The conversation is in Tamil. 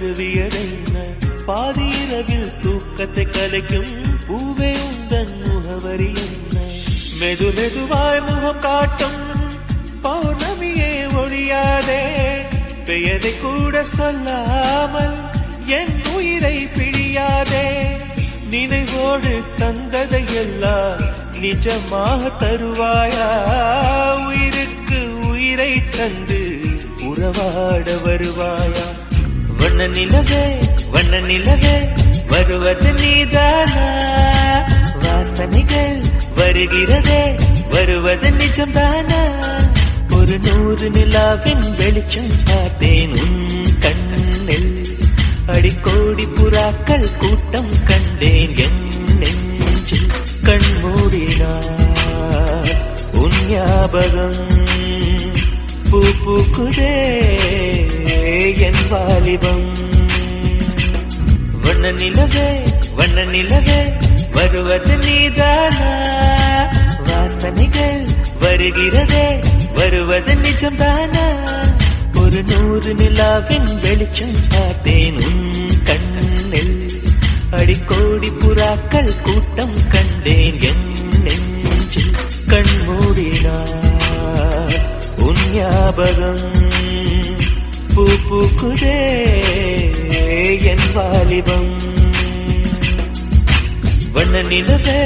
தழுவியதென்ன பாதி இரவில் தூக்கத்தை கலைக்கும் பூவே உந்தன் முகவரி என்ன மெது மெதுவாய் முகம் காட்டும் பௌர்ணமியே ஒழியாதே பெயரை கூட சொல்லாமல் என் உயிரை பிழியாதே நினைவோடு தந்ததை எல்லாம் நிஜமாக தருவாயா உயிருக்கு உயிரை தந்து உறவாட வருவாயா வண்ண நிலவே வருவது நீதானா வாசனைகள் வருகிறதே வருவது நிஜம்தானா ஒரு 100 நிலாவின் வெளிச்சம் பார்த்தேன் உன் கண்ணில் அடிக்கோடி புறாக்கள் கூட்டம் கண்டேன் என் நெஞ்சில் கண்மூடினார் உன் ஞாபகம் பூ பூக்குதே என் வாலிபம் வண்ண நிலவே வருவது நீதானா வாசனைகள் வருகிறதே வருவது நிஜம்தானா ஒரு 100 நிலாவின் வெளிச்சம் பார்த்தேன் உன் கண்ணில் அடிக்கோடி புறாக்கள் கூட்டம் கண்டேன் என் நெஞ்சில் கண்மூடினார் உன் ஞாபகம் பூ பூக்குதே என் வாலிபம் வண்ண நிலவே